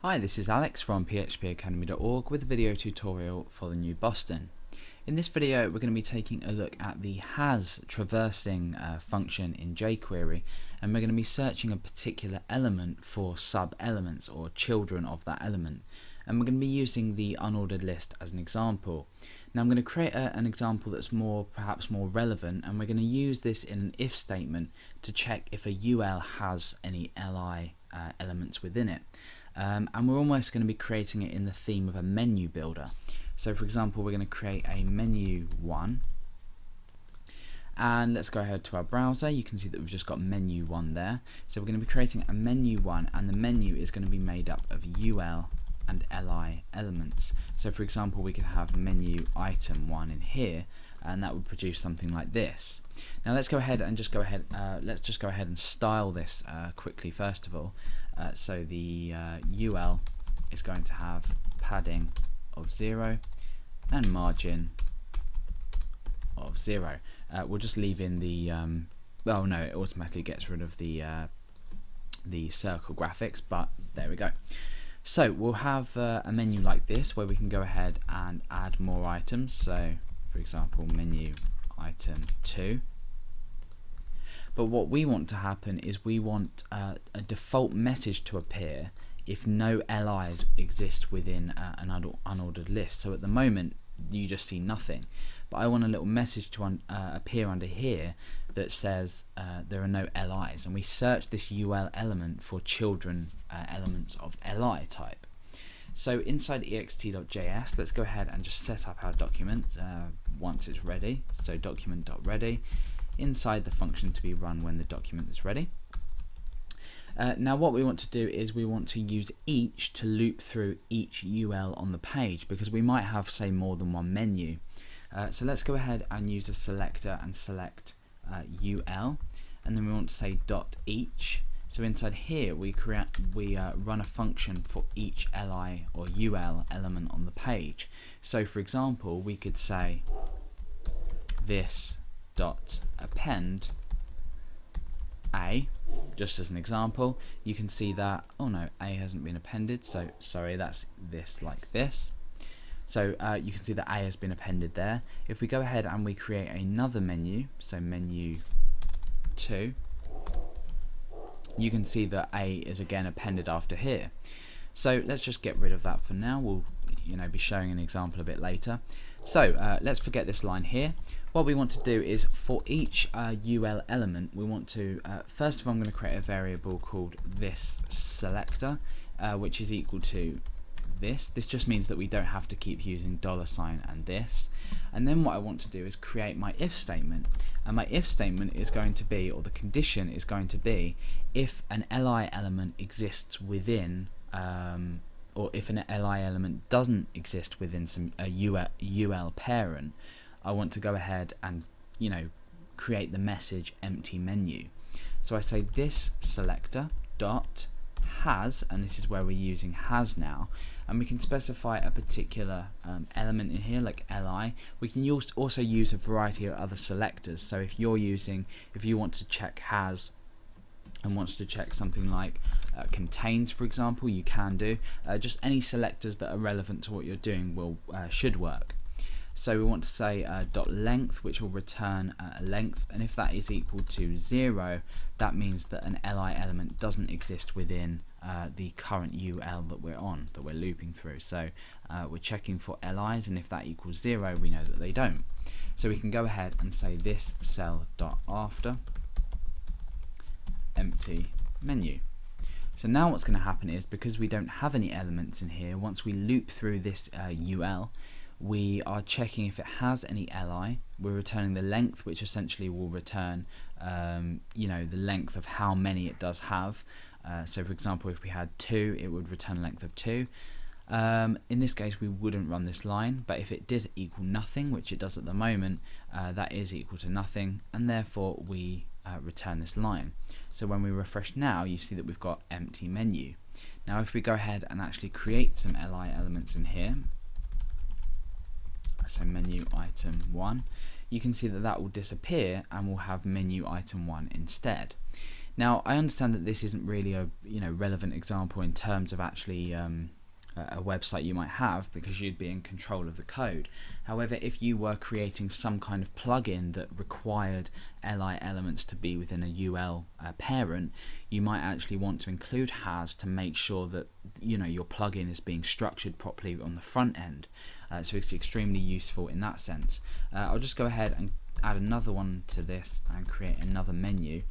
Hi, this is Alex from phpacademy.org with a video tutorial for the new Boston. In this video we're going to be taking a look at the has traversing function in jQuery, and we're going to be searching a particular element for sub-elements or children of that element, and we're going to be using the unordered list as an example. Now I'm going to create an example that's perhaps more relevant, and we're going to use this in an if statement to check if a UL has any li elements within it. And we're almost going to be creating it in the theme of a menu builder. So for example, we're going to create a menu1, and let's go ahead to our browser. You can see that we've just got menu1 there. So we're going to be creating a menu1, and the menu is going to be made up of UL and li elements. So for example, we could have menu item1 in here, and that would produce something like this. Now let's go ahead and let's just go ahead and style this quickly first of all. So the UL is going to have padding of 0 and margin of 0. We'll just leave in the oh no, it automatically gets rid of the circle graphics, but there we go. So we'll have a menu like this where we can go ahead and add more items. So for example, menu item 2. But what we want to happen is we want a default message to appear if no LIs exist within an unordered list. So at the moment you just see nothing, but I want a little message to appear under here that says there are no LIs, and we search this UL element for children elements of LI type. So inside ext.js, let's go ahead and just set up our document once it's ready. So document.ready, inside the function to be run when the document is ready. Now what we want to do is we want to use each to loop through each UL on the page, because we might have, say, more than one menu. So let's go ahead and use a selector and select UL, and then we want to say dot each. So inside here we run a function for each li or UL element on the page. So for example, we could say this dot append a, just as an example. You can see that, oh no, a hasn't been appended, so sorry, that's this like this. So you can see that a has been appended there. If we go ahead and we create another menu, so menu 2, you can see that a is again appended after here. So let's just get rid of that for now. We'll be showing an example a bit later. So let's forget this line here. What we want to do is for each UL element, we want to first of all, I'm going to create a variable called this selector, which is equal to this. This just means that we don't have to keep using $ and this. And then what I want to do is create my if statement, and my if statement is going to be, or the condition is going to be, if an li element exists within or if an li element doesn't exist within a UL parent, I want to go ahead and create the message empty menu. So I say this selector dot has, and this is where we're using has now, and we can specify a particular element in here like li. We can also use a variety of other selectors. So if you want to check has and wants to check something like contains, for example, you can do. Just any selectors that are relevant to what you're doing should work. So we want to say dot length, which will return a length, and if that is equal to 0, that means that an li element doesn't exist within the current UL that we're looping through. So we're checking for LIs, and if that equals 0, we know that they don't. So we can go ahead and say this cell dot after empty menu. So now what's going to happen is, because we don't have any elements in here, once we loop through this UL, we are checking if it has any li. We're returning the length, which essentially will return the length of how many it does have. So for example, if we had 2, it would return a length of 2. In this case we wouldn't run this line, but if it did equal nothing, which it does at the moment, that is equal to nothing, and therefore we return this line. So when we refresh now, you see that we've got empty menu. Now if we go ahead and actually create some li elements in here, so menu item 1, you can see that will disappear and we'll have menu item 1 instead. Now, I understand that this isn't really a relevant example in terms of actually a website you might have, because you'd be in control of the code. However, if you were creating some kind of plugin that required li elements to be within a ul parent, you might actually want to include has to make sure that your plugin is being structured properly on the front end. So it's extremely useful in that sense. I'll just go ahead and add another one to this and create another menu,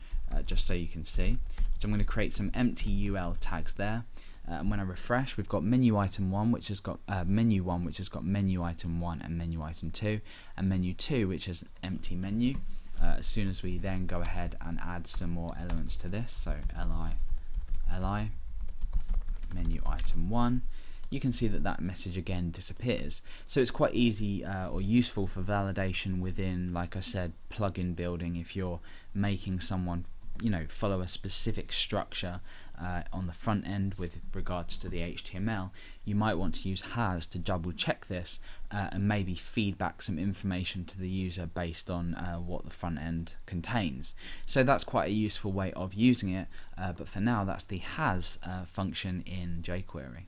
just so you can see. So I'm going to create some empty ul tags there. And when I refresh, we've got menu item 1, which has got menu 1, which has got menu item 1 and menu item 2, and menu 2, which is empty menu. As soon as we then go ahead and add some more elements to this, so li menu item 1, you can see that that message again disappears. So it's quite easy or useful for validation within, like I said, plugin building. If you're making someone follow a specific structure on the front end with regards to the HTML, you might want to use has to double check this and maybe feed back some information to the user based on what the front end contains. So that's quite a useful way of using it, but for now that's the has function in jQuery.